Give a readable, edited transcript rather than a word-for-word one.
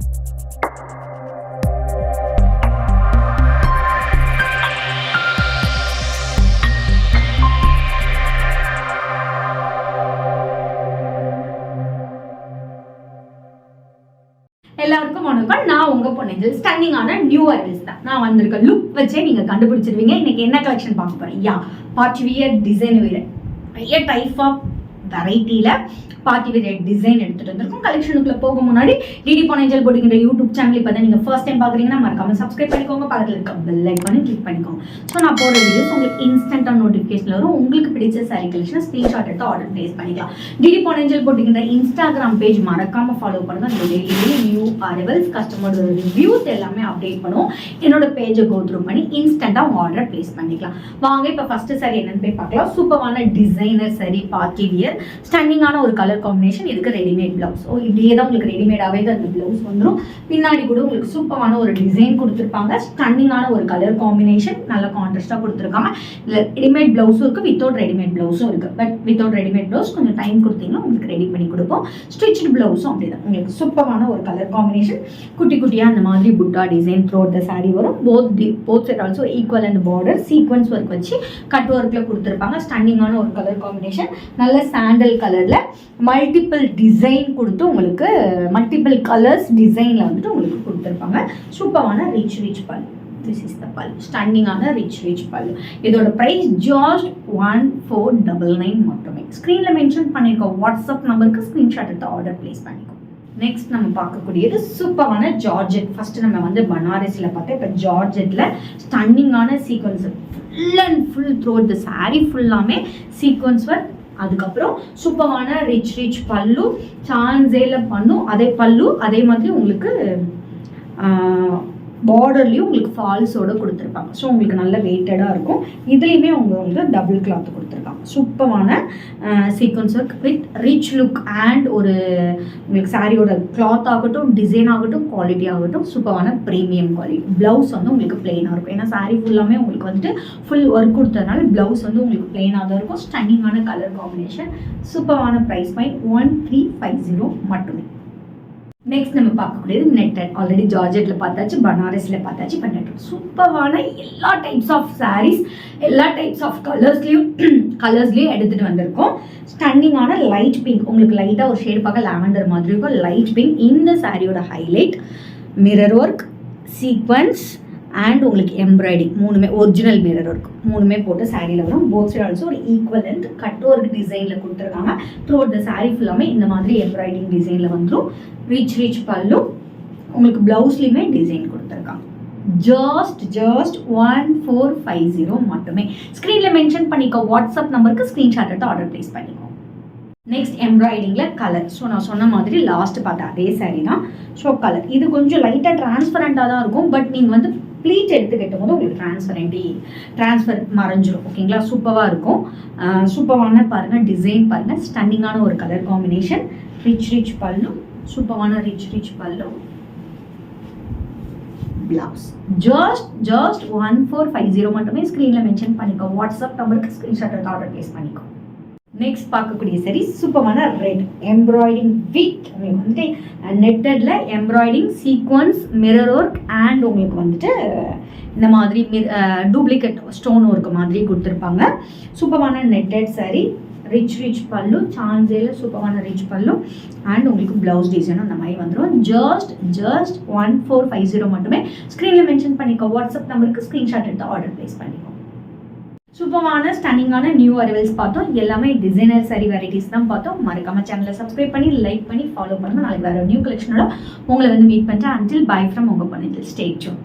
எல்லாருக்கும் வணக்கம். நான் உங்க பொண்ணு ஸ்டன்னிங்கான நியூ அரைவல்ஸ் தான். நான் வந்திருக்க லுக் வச்சே நீங்க கண்டுபிடிச்சிருவீங்க. இன்னைக்கு என்ன கலெக்ஷன் பார்க்க போறேன்? பார்ட்டி வியர், டிசைன் வியர், நிறைய டைப் ஆஃப் வெரைட்டியில பார்ட்டி வியர் டிசைன் எடுத்துட்டு வந்திருக்கோம். கலெக்ஷனுக்குள்ள போக முன்னாடி டிடி பொன்னேஞ்சல் போட்டுக்கிற யூடியூப் சேனல் இப்போ தான் நீங்கள் ஃபர்ஸ்ட் டைம் பார்க்குறீங்கன்னா மறக்காம சப்ஸ்கிரைப் பண்ணிக்கோங்க. பக்கத்தில் இருக்க பெல் ஐக்கானை கிளிக் பண்ணிக்கோங்க. ஸோ நான் போகிற வீடியோஸ் உங்களுக்கு இன்ஸ்டன்ட்டாக நோட்டிஃபிகேஷன் வரும். உங்களுக்கு பிடிச்ச சாரி கலெக்ஷனை ஸ்க்ரீன்ஷாட் எடுத்து ஆர்டர் பிளேஸ் பண்ணிக்கலாம். டிடி பொன்னேஞ்சல் போட்டுக்கிற இன்ஸ்டாகிராம் பேஜ் மறக்காம ஃபாலோ பண்ணுங்க. அந்த டெய்லி நியூ அரைவல்ஸ், கஸ்டமரோட ரிவ்யூஸ் எல்லாமே அப்டேட் பண்ணுவோம். என்னோட பேஜை கோ த்ரூ பண்ணி இன்ஸ்டன்ட்டாக உங்கள் ஆர்டர் பிளேஸ் பண்ணிக்கலாம். வாங்க இப்போ ஃபர்ஸ்ட் சாரி என்னன்னு போய் பார்க்கலாம். சூப்பரான டிசைனர் சாரி, பார்ட்டி வியர், ஸ்டன்னிங்கான ஒரு கலர் காம்பினேஷன். இதுக்கு ரெடிமேட் பிளவுஸ். இப்படியே தான் உங்களுக்கு ரெடிமேடாகவே தான் அந்த பிளவுஸ் வந்துடும். பின்னாடி கூட உங்களுக்கு சூப்பரான ஒரு டிசைன் கொடுத்துருப்பாங்க. ஸ்டன்னிங்கான ஒரு கலர் காம்பினேஷன், நல்ல கான்ட்ராஸ்டாக கொடுத்துருக்காங்க. இதில் ரெடிமேட் பிளவுஸும் இருக்குது, வித்தவுட் ரெடிமேட் பிளவுஸும் இருக்குது. பட் வித்தவுட் ரெடிமேட் பிளவுஸ் கொஞ்சம் டைம் கொடுத்தீங்கன்னா உங்களுக்கு ரெடி பண்ணி கொடுப்போம். ஸ்டிச்டு பிளவுஸும் அப்படி தான் உங்களுக்கு சூப்பரான ஒரு கலர் காம்பினேஷன். குட்டி குட்டியாக அந்த மாதிரி butta design throughout the sari வரும். Both side also equal and border sequence work வச்சு கட் ஒர்க்கில் கொடுத்துருப்பாங்க. ஸ்டன்னிங்கான ஒரு கலர் காம்பினேஷன். நல்ல சாண்டல் கலரில் மல்டிபிள் டிசைன் கொடுத்து உங்களுக்கு மல்டிபிள் கலர்ஸ் டிசைனில் வந்துட்டு உங்களுக்கு கொடுத்துருப்பாங்க. சூப்பரான ரிச் பல்லு. திஸ் இஸ் த பல்லு. ஸ்டன்னிங்கான ரிச் பல்லு. இதோட ப்ரைஸ் ஜஸ்ட் 1499 மட்டுமே. ஸ்க்ரீனில் மென்ஷன் பண்ணியிருக்க வாட்ஸ்அப் நம்பருக்கு ஸ்க்ரீன்ஷாட் எடுத்து ஆர்டர் பிளேஸ் பண்ணிக்கோ. நெக்ஸ்ட் நம்ம பார்க்கக்கூடியது சூப்பரான ஜார்ஜெட். ஃபர்ஸ்ட் நம்ம வந்து பனாரஸில் பார்த்தோம். இப்போ ஜார்ஜெட்டில் ஸ்டன்னிங்கான sequins full and full throughout the sari ஃபுல்லாமே சீக்வன்ஸ் ஒர்க். அதுக்கப்புறம் சூப்பரான ரிச் பல்லு, சான்சேல பண்ணும் அதே பல்லு. அதே மாதிரி உங்களுக்கு பார்டர்லேயும் உங்களுக்கு ஃபால்ஸோடு கொடுத்துருப்பாங்க. ஸோ உங்களுக்கு நல்ல வெயிட்டடாக இருக்கும். இதுலேயுமே உங்களுக்கு டபுள் கிளாத் கொடுத்துருக்காங்க. சூப்பரான sequence work with rich look and ஒரு உங்களுக்கு சாரியோட கிளாத் ஆகட்டும், டிசைன் ஆகட்டும், குவாலிட்டி ஆகட்டும் சூப்பரான ப்ரீமியம் குவாலிட்டி. ப்ளவுஸ் வந்து உங்களுக்கு பிளெயினாக இருக்கும். ஏன்னா சாரி ஃபுல்லாமே உங்களுக்கு வந்துட்டு ஃபுல் ஒர்க் கொடுத்ததுனால ப்ளவுஸ் வந்து உங்களுக்கு பிளெயினாக தான் இருக்கும். ஸ்டன்னிங்கான கலர் காம்பினேஷன். சூப்பரான ப்ரைஸ் பாயிண்ட் 1350 மட்டுமே. நெக்ஸ்ட் நம்ம பார்க்கக்கூடியது நெட்டட். ஆல்ரெடி ஜார்ஜெட்டில் பார்த்தாச்சு, பனாரஸில் பார்த்தாச்சு. இப்போ நெட்டட் சூப்பரான எல்லா டைப்ஸ் ஆஃப் சாரீஸ், எல்லா டைப்ஸ் ஆஃப் கலர்ஸ்லேயும் எடுத்துகிட்டு வந்திருக்கோம். ஸ்டன்னிங்கான லைட் பிங்க். உங்களுக்கு லைட்டாக ஒரு ஷேடு பார்க்க லாவெண்டர் மாதிரி இருக்கும். Light pink. இந்த சாரியோட highlight mirror work, sequence and உங்களுக்கு எம்ப்ராய்டிங். மூணுமே ஒரிஜினல் மிரர் ஒர்க் மூணுமே போட்டு சாரியில் வரும். போத் சைடு ஆல்சோ ஒரு ஈக்குவல் லென்த் கட் ஒர்க் டிசைனில் கொடுத்துருக்காங்க. த்ரூஅவுட் த சாரி ஃபுல்லாமே இந்த மாதிரி எம்ப்ராய்டிங் டிசைனில் வந்துடும். ரிச் பல்லு. உங்களுக்கு ப்ளவுஸ்லையுமே டிசைன் கொடுத்துருக்காங்க. ஜஸ்ட் 1450 மட்டுமே. ஸ்க்ரீனில் மென்ஷன் பண்ணிக்க வாட்ஸ்அப் நம்பருக்கு ஸ்க்ரீன்ஷாட் எடுத்து ஆர்டர் பிளேஸ் பண்ணிக்கோங்க. நெக்ஸ்ட் எம்ப்ராய்டிங்கில் கலர். ஸோ நான் சொன்ன மாதிரி லாஸ்ட் பார்த்த அதே சாரி தான். ஸோ கலர் இது கொஞ்சம் லைட்டாக டிரான்ஸ்பரண்ட்டாக தான் இருக்கும். பட் நீங்கள் வந்து ப்ளீட் எடுத்து கட்டும் போது உங்களுக்கு டிரான்ஸ்ஃபர் மறைஞ்சிரும். ஓகேங்களா? சூப்பராக இருக்கும். சூப்பரான பாருங்கள் டிசைன் பாருங்கள். ஸ்டன்னிங்கான ஒரு கலர் காம்பினேஷன். ரிச் பல்லு. சூப்பரான ரிச் பல்லு. பிளவுஸ் ஜஸ்ட் 1450 மட்டுமே. ஸ்க்ரீனில் மென்ஷன் பண்ணிக்கோ வாட்ஸ்அப் நம்பருக்கு ஸ்க்ரீன்ஷாட் எடுத்து ஆர்டர் பிளேஸ் பண்ணிக்கோ. நெக்ஸ்ட் பார்க்கக்கூடிய சரி சூப்பரான ரெட் எம்ப்ராய்டிங் வித் உங்களுக்கு வந்துட்டு நெட்டடில் embroidering, sequins, mirror work and உங்களுக்கு வந்துட்டு இந்த மாதிரி டூப்ளிகேட் ஸ்டோன் ஒர்க் மாதிரி கொடுத்துருப்பாங்க. சூப்பரான நெட்டட் சாரி. ரிச் பல்லு, சான்சேல சூப்பரான ரிச் பல்லு அண்ட் உங்களுக்கு பிளவுஸ் டிசைனும் அந்த மாதிரி வந்துடும். ஜஸ்ட் 1450 மட்டுமே. ஸ்க்ரீனில் மென்ஷன் பண்ணிக்கோ வாட்ஸ்அப் நம்பருக்கு ஸ்க்ரீன்ஷாட் எடுத்து ஆர்டர் பிளேஸ் பண்ணிக்கோ. சூப்பரான ஸ்டன்னிங்கான நியூ அரைவல்ஸ் பார்த்தோம். எல்லாமே டிசைனர் சாரி வெரைட்டிஸ் தான் பார்த்தோம். மறக்காம சேனலை சப்ஸ்கிரைப் பண்ணி லைக் பண்ணி ஃபாலோ பண்ணுங்க. நாளைக்கு வேறு நியூ கலெக்ஷனோட உங்களை வந்து மீட் பண்ணிட்டேன். அன்டில் பை ஃப்ரம் உங்கள் பொன்னேஞ்சல். Stay tune.